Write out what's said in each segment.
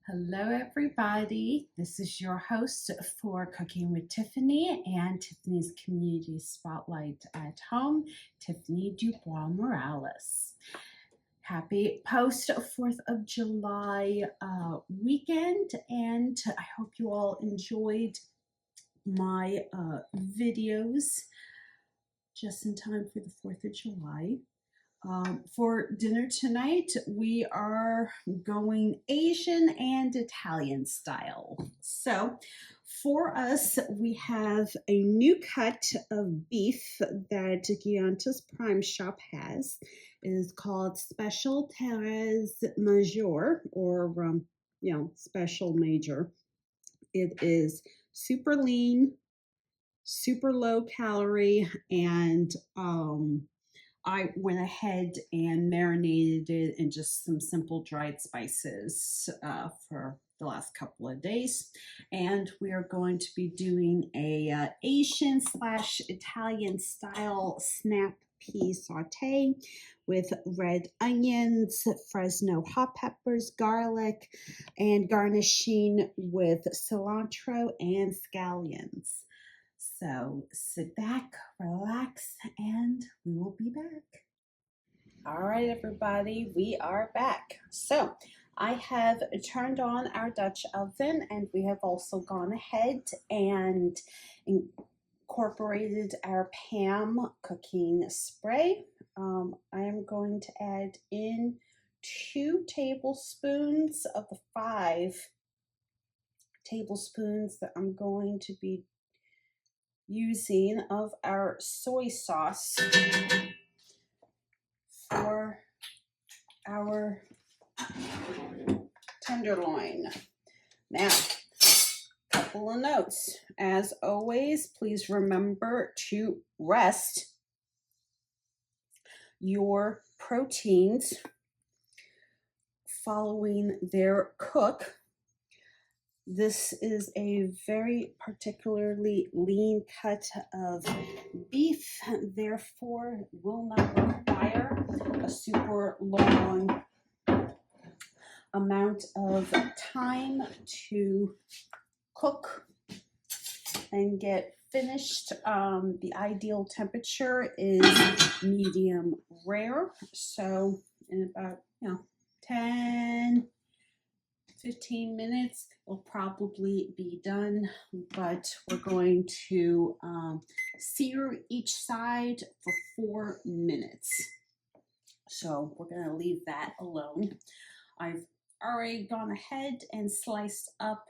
Hello, everybody. This is your host for Cooking with Tiffany and Tiffany's Community Spotlight at Home, Tiffany DuBois-Morales. Happy post 4th of July weekend, and I hope you all enjoyed my videos just in time for the 4th of July. For dinner tonight, we are going Asian and Italian style. So for us, we have a new cut of beef that Gianta's Prime Shop has. It is called Special Teres Major, or Special Major. It is super lean, super low calorie, and I went ahead and marinated it in just some simple dried spices for the last couple of days. And we are going to be doing a Asian / Italian style snap pea saute with red onions, Fresno hot peppers, garlic, and garnishing with cilantro and scallions. So sit back, relax, and we will be back. All right, everybody, we are back. So I have turned on our Dutch oven, and we have also gone ahead and incorporated our Pam cooking spray. I am going to add in 2 tablespoons of the 5 tablespoons that I'm going to be using of our soy sauce for our tenderloin. Now, a couple of notes. As always, please remember to rest your proteins following their cook. This is a very particularly lean cut of beef, therefore will not require a super long amount of time to cook and get finished. The ideal temperature is medium rare, so in about 10-15 minutes will probably be done, but we're going to sear each side for 4 minutes. So we're going to leave that alone. I've already gone ahead and sliced up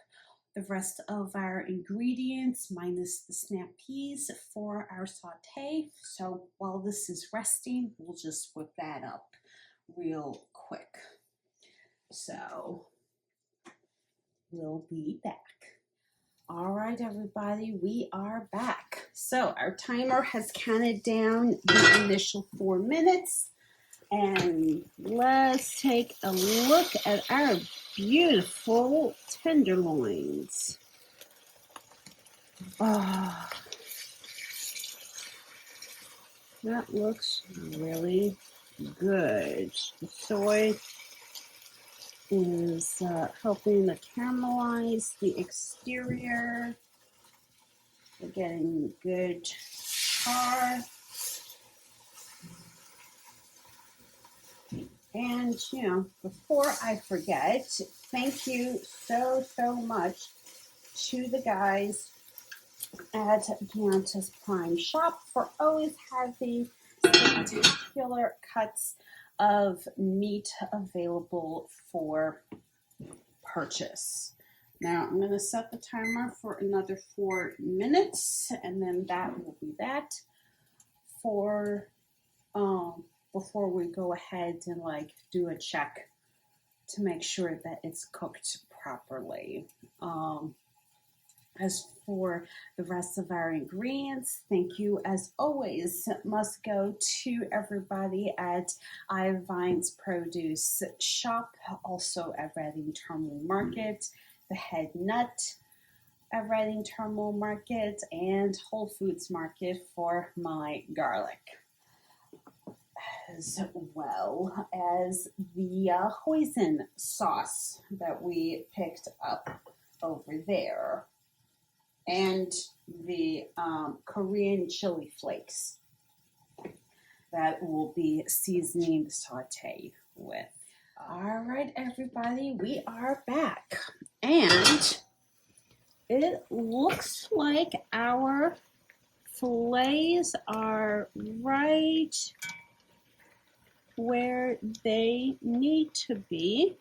the rest of our ingredients minus the snap peas for our saute. So while this is resting, we'll just whip that up real quick. So we'll be back. All right, everybody, we are back. So our timer has counted down the initial 4 minutes. And let's take a look at our beautiful tenderloins. Oh, that looks really good. The soy is helping to caramelize the exterior. We're getting good char. And, before I forget, thank you so much to the guys at Gianta's Prime Shop for always having spectacular cuts of meat available for purchase. Now I'm going to set the timer for another 4 minutes, and then that will be that for before we go ahead and do a check to make sure that it's cooked properly. As for the rest of our ingredients, thank you as always must go to everybody at Ivine's Produce Shop, also at Reading Terminal Market, the Head Nut at Reading Terminal Market, and Whole Foods Market for my garlic. as well as the hoisin sauce that we picked up over there, and the Korean chili flakes that we'll be seasoning the saute with. All right, everybody, we are back, and it looks like our fillets are right where they need to be.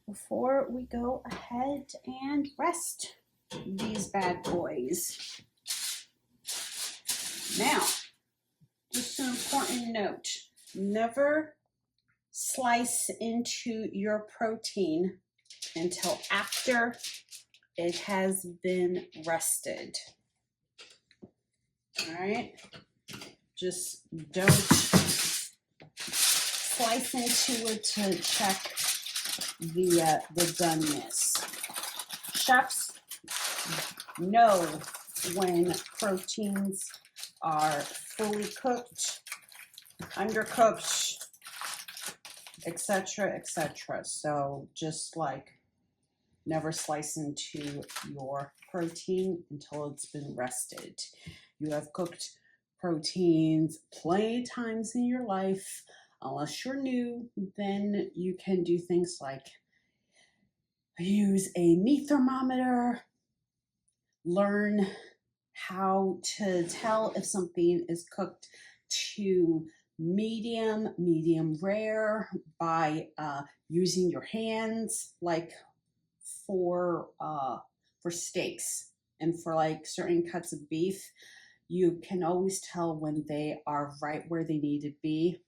Before we go ahead and rest these bad boys. Now, just an important note, never slice into your protein until after it has been rested. All right, just don't slice into it to check the doneness. Chefs know when proteins are fully cooked, undercooked, etc., etc. So just like never slice into your protein until it's been rested. You have cooked proteins plenty of times in your life. Unless you're new, then you can do things like use a meat thermometer, learn how to tell if something is cooked to medium rare by using your hands, like for steaks and for like certain cuts of beef. You can always tell when they are right where they need to be,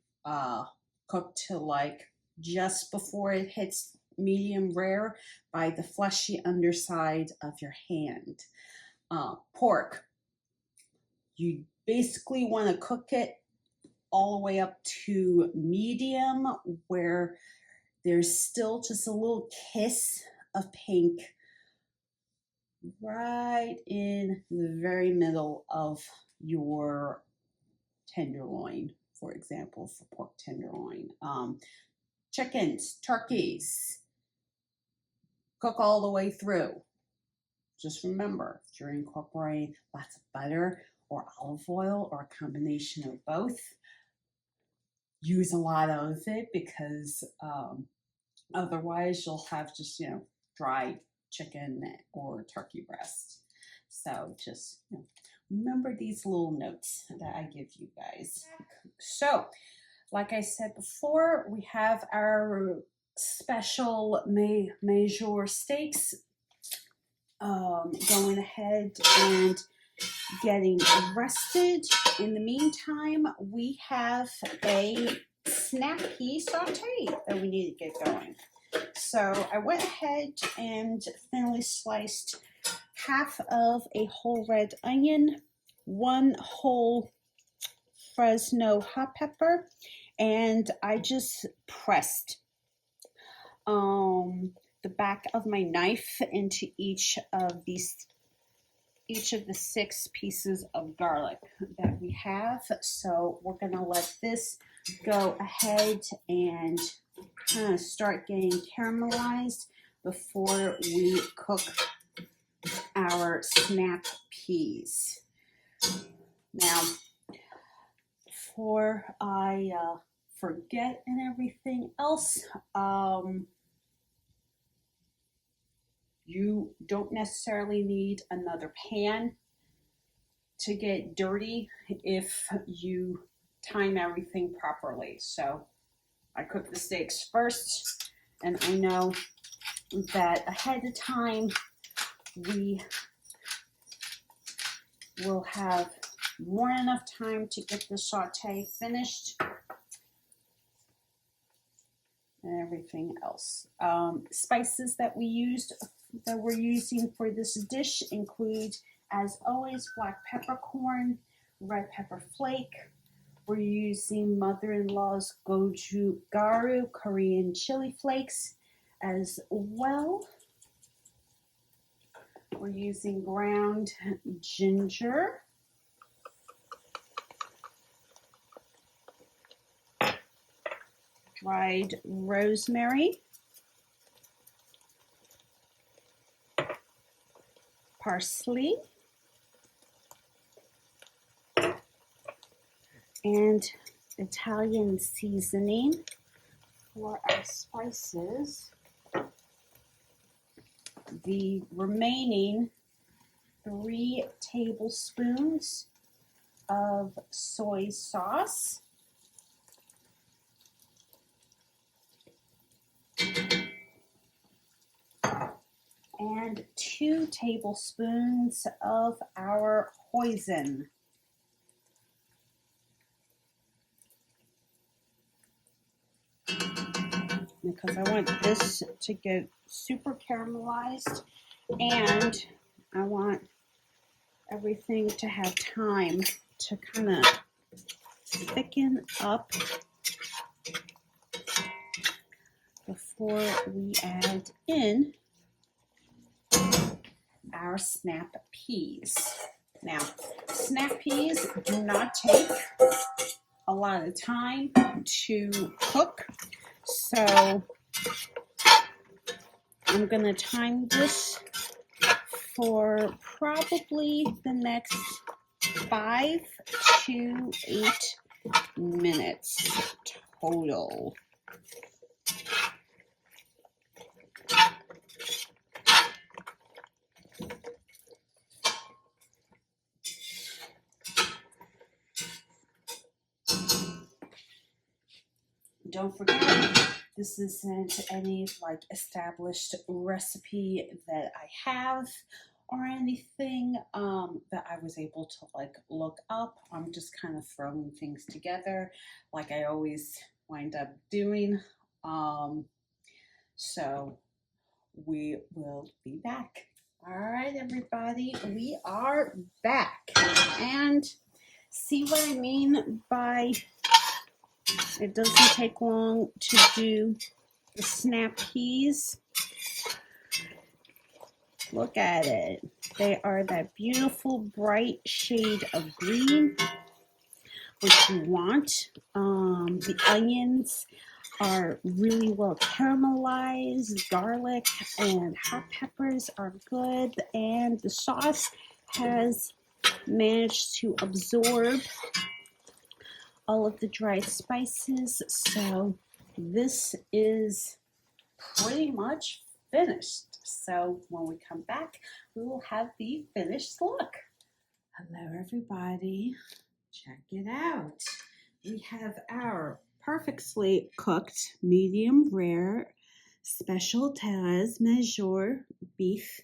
cooked to like just before it hits medium rare by the fleshy underside of your hand. Pork, you basically want to cook it all the way up to medium, where there's still just a little kiss of pink right in the very middle of your tenderloin, for example, for pork tenderloin. Chickens, turkeys, cook all the way through. Just remember, if you're incorporating lots of butter or olive oil or a combination of both, use a lot of it, because otherwise you'll have just, dry chicken or turkey breast. So just remember these little notes that I give you guys. So, like I said before, we have our special major steaks going ahead and getting rested. In the meantime, we have a snap pea saute that we need to get going. So I went ahead and thinly sliced half of a whole red onion, one whole Fresno hot pepper, and I just pressed the back of my knife into each of the 6 pieces of garlic that we have. So we're gonna let this go ahead and kind of start getting caramelized before we cook our snap peas. Now, before I forget and everything else, you don't necessarily need another pan to get dirty if you time everything properly. So I cook the steaks first, and I know that ahead of time we will have more than enough time to get the saute finished and everything else. Spices that we're using for this dish include, as always, black peppercorn, red pepper flake. We're using mother-in-law's goju-garu Korean chili flakes as well. We're using ground ginger. dried rosemary, parsley, and Italian seasoning for our spices. The remaining 3 tablespoons of soy sauce, and 2 tablespoons of our hoisin. Because I want this to get super caramelized, and I want everything to have time to kind of thicken up before we add in our snap peas. Now, snap peas do not take a lot of time to cook, so I'm going to time this for probably the next 5 to 8 minutes total. Don't forget, this isn't any like established recipe that I have or anything that I was able to like look up. I'm just kind of throwing things together like I always wind up doing. So we will be back. All right, everybody, we are back. And see what I mean by it doesn't take long to do the snap peas. Look at it. They are that beautiful bright shade of green, which you want. The onions are really well caramelized. Garlic and hot peppers are good. And the sauce has managed to absorb all of the dried spices. So this is pretty much finished. So when we come back, we will have the finished look. Hello, everybody. Check it out. We have our perfectly cooked, medium rare, special Teres measure beef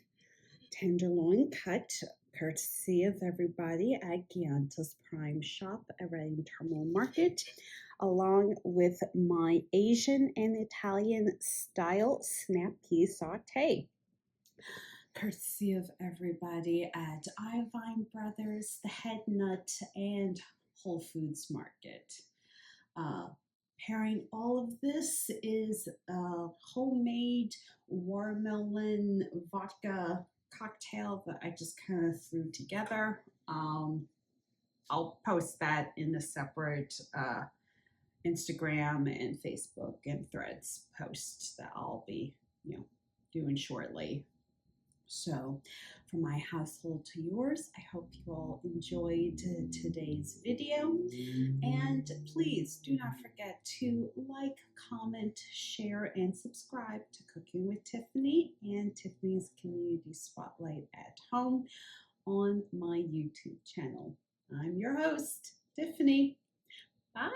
tenderloin cut, courtesy of everybody at Gianta's Prime Shop at Reading Terminal Market, along with my Asian and Italian style snap pea saute, courtesy of everybody at Ivine Brothers, The Head Nut, and Whole Foods Market. Pairing all of this is a homemade watermelon vodka cocktail that I just kind of threw together. I'll post that in a separate Instagram and Facebook and Threads post that I'll be, doing shortly. So, from my household to yours, I hope you all enjoyed today's video. And please do not forget to like, comment, share, and subscribe to Cooking with Tiffany and Tiffany's Community Spotlight at Home on my YouTube channel. I'm your host, Tiffany. Bye.